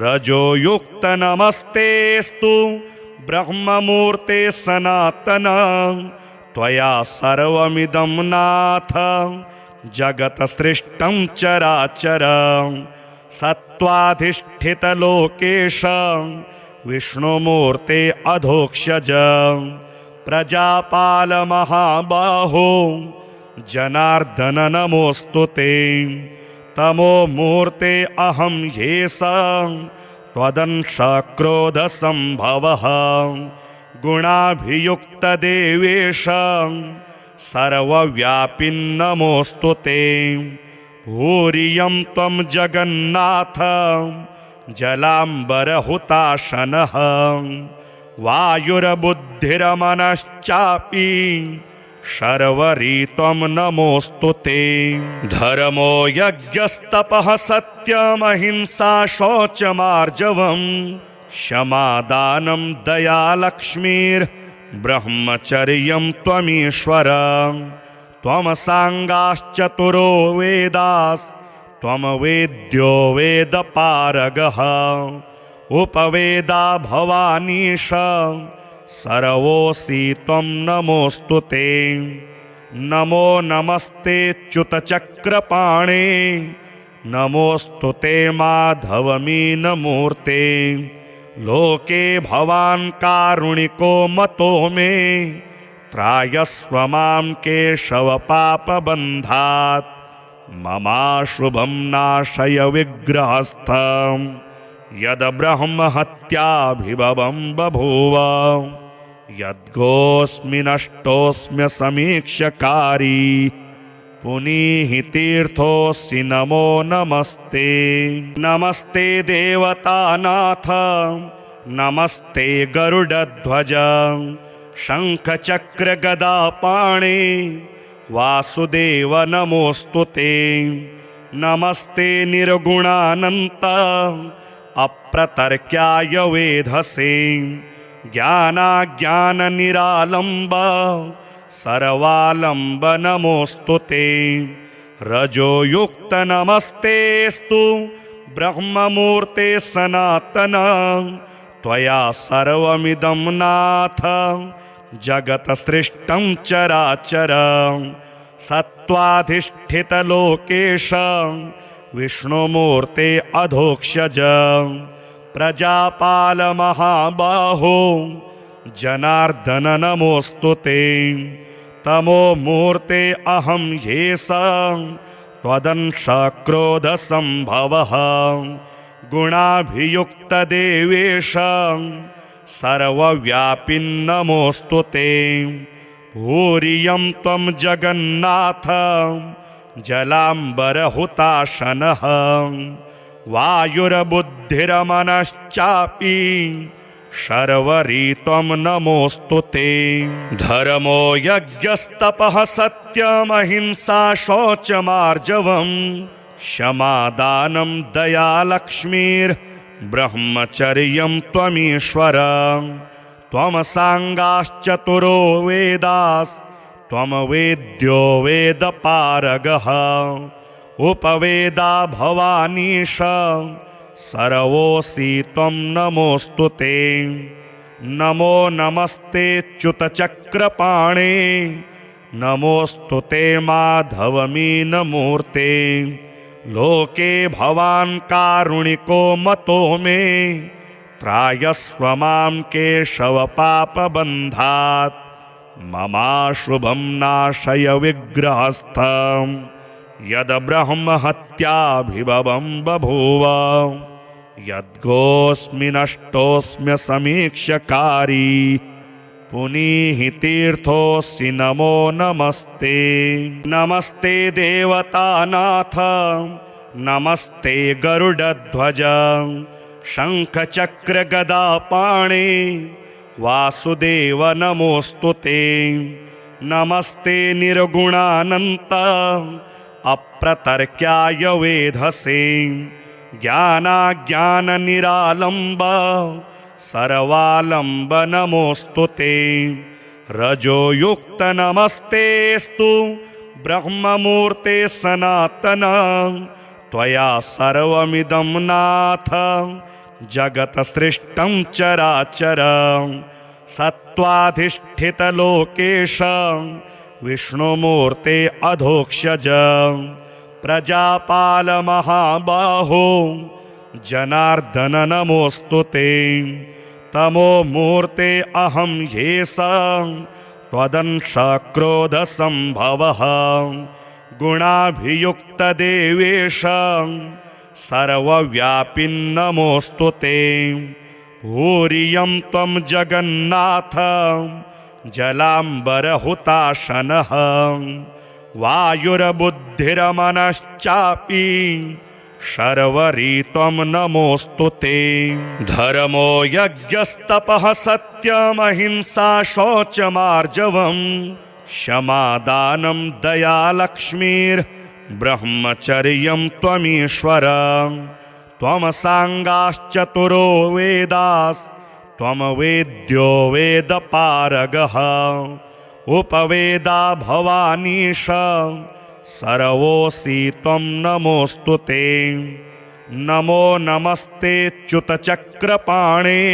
रजोयुक्त नमस्तेऽस्तु ब्रह्ममूर्ते सनातन त्वया सर्वमिदं नाथ जगत् सृष्टं चराचर सत्त्वाधिष्ठितलोकेश विष्णुमूर्ते अधोक्षज प्रजापाल महाबाहो जनार्दन नमोऽस्तु ते तमो मूर्ते अहं येषां त्वदंशक्रोधसम्भवः गुणाभियुक्तदेवेश सर्वव्यापी नमोऽस्तु ते भूरियं त्वं जगन्नाथ जलाम्बरहुताशनः वायुर्बुद्धिर्मनश्चापि शर्वरी त्वं नमोऽस्तु ते धर्मो यज्ञस्तपः सत्यमहिंसा शौचमार्जवम् क्षमादानं दया लक्ष्मीर्ब्रह्मचर्यं त्वमीश्वर त्वं साङ्गाश्चतुरो वेदास्त्वं वेद्यो वेदपारगः उपवेदा भवानीश सर्वोऽसि त्वं नमोऽस्तु ते नमो नमस्ते च्युतचक्रपाणे नमोऽस्तु ते माधवमीनमूर्ते लोके भवान् कारुणिको मतो मे त्रायस्व मां केशवपापबन्धात् ममाशुभं नाशय विग्रहस्थं यद् ब्रह्महत्याभिभवं बभूव यद्गोऽस्मि नष्टोऽस्म्य समीक्ष्यकारी पुनीहि तीर्थोऽसि नमो नमस्ते नमस्ते देवतानाथ नमस्ते गरुडध्वज शङ्खचक्रगदापाणे वासुदेव नमोऽस्तु ते नमस्ते निर्गुणानन्त अप्रतर्क्याय वेधसे ज्ञानाज्ञाननिरालम्ब सर्वालम्ब नमोऽस्तु ते रजोयुक्त नमस्तेऽस्तु ब्रह्ममूर्ते सनातन त्वया सर्वमिदं नाथ जगत् सृष्टं चराचर सत्त्वाधिष्ठितलोकेश विष्णुमूर्ते अधोक्षज प्रजापालमहाबाहो जनार्दन नमोऽस्तु ते तमो मूर्ते अहं येषां त्वदंशक्रोधसम्भवः गुणाभियुक्तदेवेश सर्वव्यापी नमोऽस्तु ते भूरियं त्वं जगन्नाथ जलाम्बरहुताशनः वायुर्बुद्धिर्मनश्चापि शर्वरी त्वं नमोऽस्तु ते धर्मो यज्ञस्तपः सत्यमहिंसा शौचमार्जवम् क्षमादानं दया लक्ष्मीर्ब्रह्मचर्यं त्वमीश्वर त्वं साङ्गाश्चतुरो वेदास्त्वं वेद्यो वेदपारगः उपवेदा भवानीश सर्वोऽसि त्वं नमोऽस्तु ते नमो नमस्ते च्युतचक्रपाणे नमोऽस्तु ते माधवमीनमूर्ते लोके भवान् कारुणिको मतो मे त्रायस्व मां केशवपापबन्धात् ममाशुभं नाशय विग्रहस्थं यद् ब्रह्महत्याभिभवं बभूव यद्गोऽस्मि नष्टोऽस्म्य समीक्ष्यकारी पुनीहि तीर्थोऽसि नमो नमस्ते नमस्ते देवतानाथ नमस्ते गरुडध्वज शङ्खचक्रगदापाणे वासुदेव नमोऽस्तु ते नमस्ते निर्गुणानन्त अप्रतर्क्याय वेधसे ज्ञानाज्ञाननिरालम्ब सर्वालम्ब नमोऽस्तु ते रजोयुक्त नमस्तेऽस्तु ब्रह्ममूर्ते सनातन त्वया सर्वमिदं नाथ जगत् सृष्टं चराचर सत्त्वाधिष्ठितलोकेश विष्णुमूर्ते अधोक्षज प्रजापालमहाबाहो जनार्दन नमोऽस्तु ते तमो मूर्ते अहं येषां त्वदंशक्रोधसम्भवः गुणाभियुक्तदेवेश सर्वव्यापी नमोऽस्तु ते। भूरियं त्वं जगन्नाथ जलाम्बरहुताशनः वायुर्बुद्धिर्मनश्चापि शर्वरी त्वं नमोऽस्तु ते। धर्मो यज्ञस्तपः सत्यमहिंसा शौचमार्जवम् क्षमा दानं दया लक्ष्मीर्ब्रह्मचर्यं त्वमीश्वर। त्वं साङ्गाश्चतुरो वेदास्त्वं वेद्यो वेदपारगः उपवेदा भवानीश सर्वोऽसि त्वं नमोऽस्तु ते। नमो नमस्ते च्युतचक्रपाणे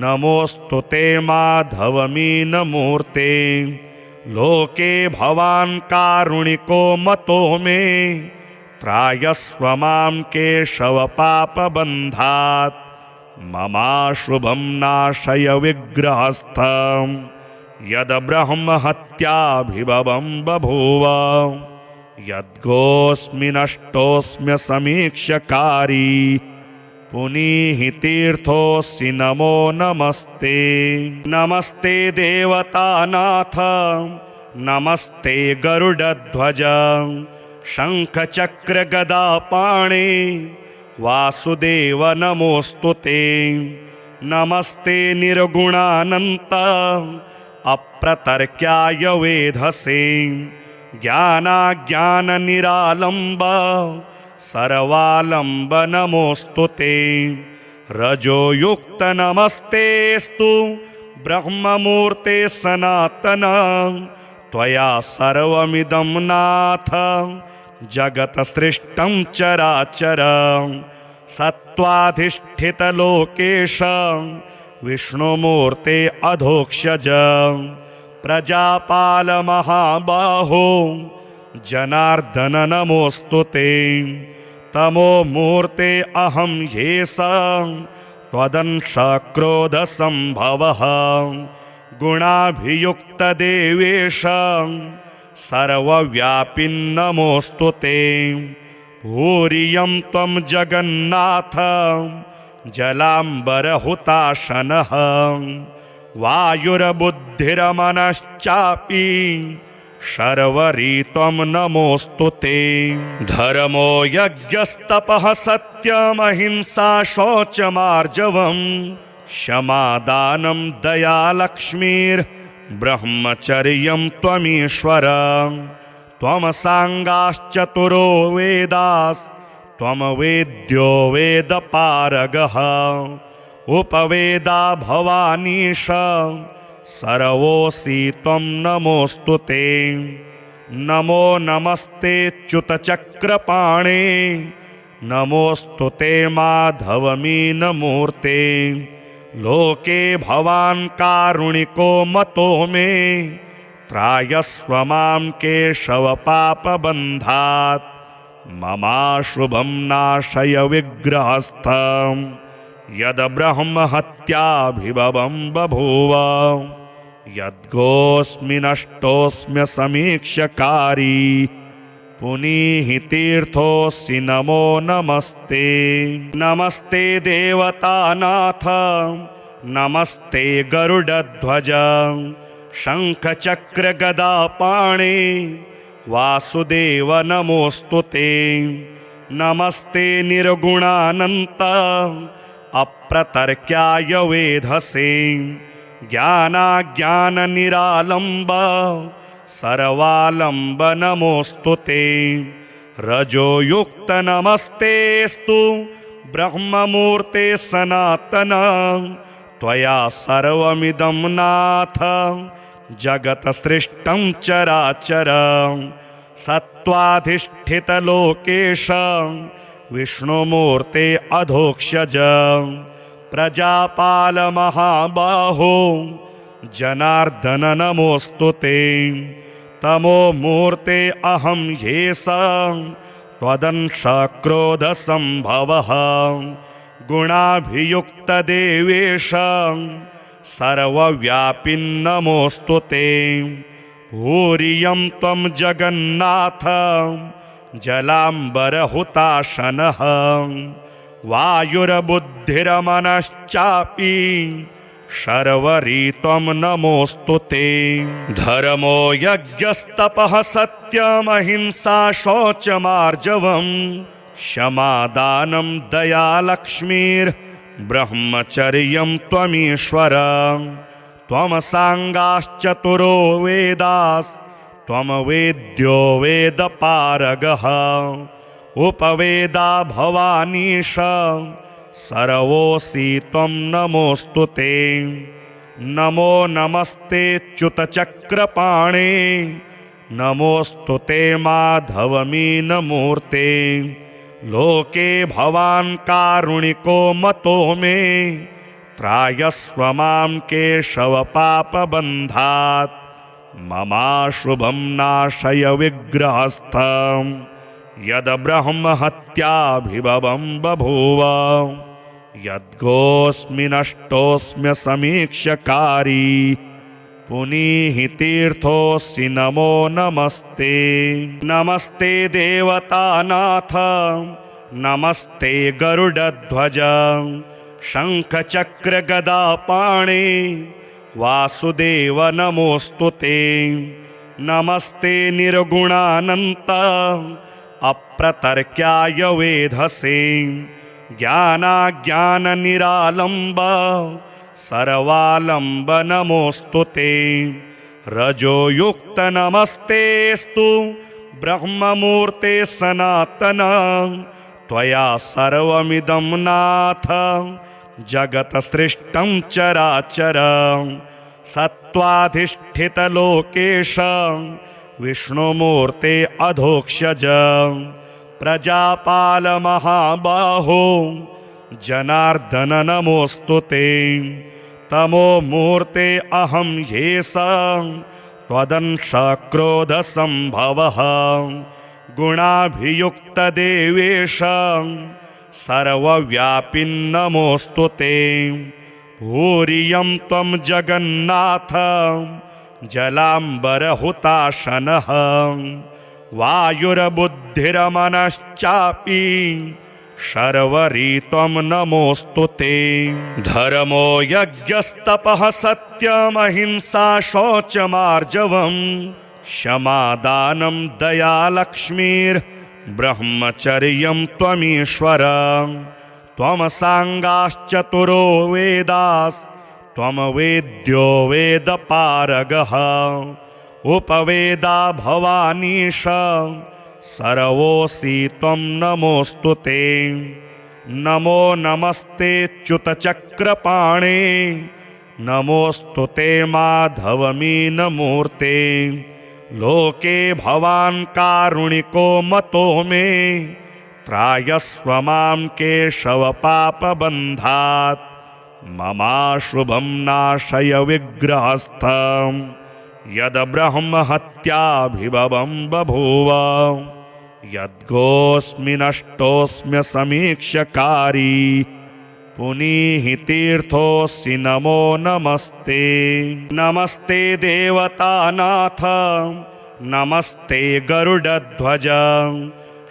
नमोऽस्तु ते माधवमीनमूर्ते। लोके भवान् कारुणिको मतो मे त्रायस्व मां केशवपापबन्धात्। ममाशुभं नाशय विग्रहस्थं यद् ब्रह्महत्याभिभवं बभूव। यद्गोऽस्मि नष्टोऽस्म्य समीक्ष्यकारी पुनीहि तीर्थोऽसि नमो नमस्ते। नमस्ते देवतानाथ नमस्ते गरुडध्वज शङ्खचक्रगदापाणे वासुदेव नमोऽस्तु ते। नमस्ते निर्गुणानन्त अप्रतर्क्याय वेधसे ज्ञानाज्ञाननिरालम्ब सर्वालम्ब नमोऽस्तु ते। रजोयुक्त नमस्तेऽस्तु ब्रह्ममूर्ते सनातन त्वया सर्वमिदं नाथ जगत् सृष्टं चराचर। सत्त्वाधिष्ठितलोकेश विष्णुमूर्ते अधोक्षज प्रजापालमहाबाहो जनार्दन नमोऽस्तु ते। तमोमूर्ते अहं ह्येष त्वदंशक्रोधसम्भवः गुणाभियुक्तदेवेश सर्वव्यापी नमोऽस्तु ते। भूरियं त्वं जगन्नाथ जलाम्बरहुताशनः वायुर्बुद्धिर्मनश्चापि शर्वरी त्वं नमोऽस्तु ते। धर्मो यज्ञस्तपः सत्यमहिंसा शौचमार्जवम् क्षमा दानं दया लक्ष्मीर्ब्रह्मचर्यं त्वमीश्वर। त्वं साङ्गाश्चतुरो वेदास्त्वं वेद्यो वेदपारगः उपवेदा भवानीश सर्वोऽसि त्वं नमोऽस्तु ते। नमो नमस्ते च्युतचक्रपाणे नमोऽस्तु ते माधवमीनमूर्ते। लोके भवान् कारुणिको मतो मे त्रायस्व मां केशवपापबन्धात्। ममाशुभं नाशय विग्रहस्थं यद् ब्रह्महत्याभिभवं बभूव। यद्गोऽस्मि नष्टोऽस्म्य समीक्ष्यकारी पुनीहि तीर्थोऽसि नमो नमस्ते। नमस्ते देवतानाथ नमस्ते गरुडध्वज शङ्खचक्रगदापाणे वासुदेव नमोऽस्तु ते। नमस्ते निर्गुणानन्त अप्रतर्क्याय वेधसे ज्ञानाज्ञाननिरालम्ब सर्वालम्ब नमोऽस्तु ते। रजोयुक्त नमस्तेऽस्तु ब्रह्ममूर्ते सनातन त्वया सर्वमिदं नाथ जगत् सृष्टं चराचर। सत्त्वाधिष्ठितलोकेश विष्णुमूर्ते अधोक्षज प्रजापालमहाबाहो जनार्दन नमोऽस्तु ते। तमोमूर्ते अहं ह्येष त्वदंशक्रोधसम्भवः गुणाभियुक्तदेवेश सर्वव्यापी नमोऽस्तु ते। भूरियं त्वं जगन्नाथ जलाम्बरहुताशनः वायुर्बुद्धिरमनश्चापि शर्वरी त्वं नमोऽस्तु ते। धर्मो यज्ञस्तपः सत्यमहिंसा शौचमार्जवम् क्षमा दानं दया लक्ष्मीर्ब्रह्मचर्यं त्वमीश्वर। त्वं साङ्गाश्चतुरो वेदास्त्वं वेद्यो वेदपारगः उपवेदा भवानीश सर्वोऽसि त्वं नमोऽस्तु ते। नमो नमस्ते च्युतचक्रपाणे नमोऽस्तु ते माधवमीनमूर्ते। लोके भवान् कारुणिको मतो मे त्रायस्व मां केशवपापबन्धात्। ममाशुभं नाशय विग्रहस्थं यद् ब्रह्महत्याभिभवं बभूव। यद्गोऽस्मि नष्टोऽस्म्य समीक्ष्यकारी पुनीः तीर्थोऽसि नमो नमस्ते। नमस्ते देवतानाथ नमस्ते गरुडध्वज शङ्खचक्रगदापाणे वासुदेव नमोऽस्तु ते। नमस्ते निर्गुणानन्त अप्रतर्क्याय वेधसे ज्ञानाज्ञाननिरालम्ब सर्वालम्ब नमोऽस्तु ते। रजोयुक्त नमस्तेऽस्तु ब्रह्ममूर्ते सनातन त्वया सर्वमिदं नाथ जगत् सृष्टं चराचर। सत्त्वाधिष्ठितलोकेश विष्णुमूर्ते अधोक्षज प्रजापाल महाबाहो जनार्दन नमोऽस्तु ते। तमो मूर्ते अहं ह्येष त्वदंश क्रोधसम्भवः गुणाभियुक्त देवेश सर्वव्यापि नमोऽस्तु ते। भूरियं त्वं जगन्नाथ जलाम्बरहुताशनः वायुर्बुद्धिरमनश्चापि शर्वरी त्वं नमोऽस्तु ते। धर्मो यज्ञस्तपः सत्यमहिंसा शौचमार्जवम् क्षमा दानं दया लक्ष्मीर्ब्रह्मचर्यं त्वमीश्वर। त्वं साङ्गाश्चतुरो वेदास्त्वं वेद्यो वेदपारगः उपवेदा भवानीश सर्वोऽसि त्वं नमोऽस्तु ते। नमो नमस्ते च्युतचक्रपाणे नमोऽस्तु ते माधवमीनमूर्ते। लोके भवान् कारुणिको मतो मे त्रायस्व मां केशवपापबन्धात्। ममाशुभं नाशय विग्रहस्थं यद् ब्रह्महत्याभिभवं बभूव। यद्गोऽस्मि नष्टोऽस्म्य समीक्ष्यकारी पुनीः तीर्थोऽसि नमो नमस्ते। नमस्ते देवतानाथ नमस्ते गरुडध्वज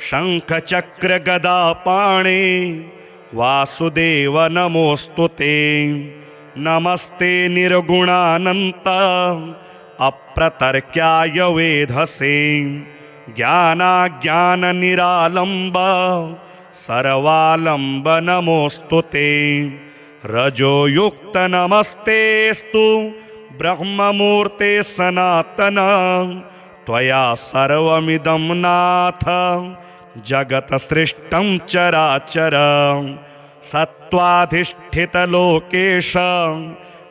शङ्खचक्रगदापाणे वासुदेव नमोऽस्तु ते। नमस्ते निर्गुणानन्त अप्रतर्क्याय वेधसे ज्ञानाज्ञाननिरालम्ब सर्वालम्ब नमोऽस्तु ते। रजोयुक्त नमस्तेऽस्तु ब्रह्ममूर्ते सनातन त्वया सर्वमिदं नाथ जगत् सृष्टं चराचर। सत्त्वाधिष्ठितलोकेश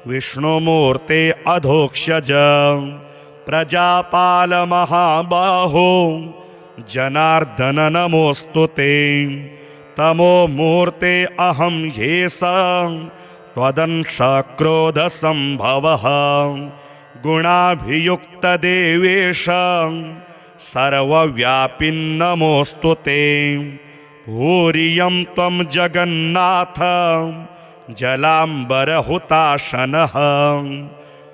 विष्णुमूर्ते अधोक्षज प्रजापाल महाबाहो जनार्दन नमोऽस्तु ते। तमो मूर्ते अहं ह्येष त्वदंश क्रोधसम्भवः गुणाभियुक्त देवेश सर्वव्यापि नमोऽस्तु ते। भूरियं त्वं जगन्नाथ जलाम्बरहुताशनः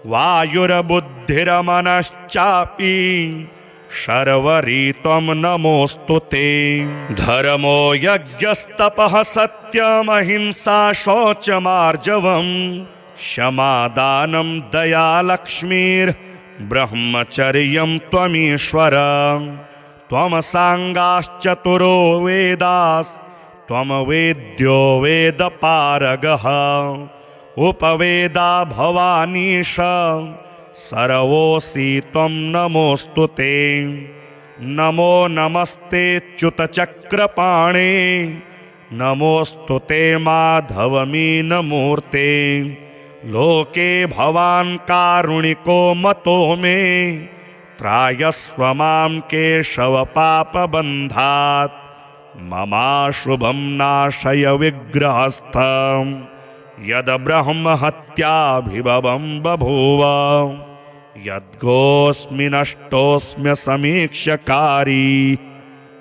वायुर्बुद्धिर्मनश्चापि शर्वरी त्वं नमोऽस्तु ते। धर्मो यज्ञस्तपः सत्यमहिंसा शौचमार्जवम् क्षमा दानं दया लक्ष्मीर्ब्रह्मचर्यं त्वमीश्वर। त्वं साङ्गाश्चतुरो वेदास्त्वं वेद्यो वेदपारगः। उपवेदा भवानीश सर्वोऽसि त्वं नमोऽस्तु ते। नमो नमस्ते च्युतचक्रपाणे नमोऽस्तु ते माधवमीनमूर्ते। लोके भवान् कारुणिको मतो मे त्रायस्व मां केशवपापबन्धात्। ममाशुभं नाशय विग्रहस्थं यद् ब्रह्महत्याभिभवं बभूव। यद्गोऽस्मि नष्टोऽस्म्य समीक्ष्यकारी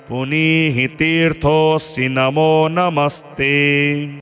पुनीहि तीर्थोऽसि नमो नमस्ते।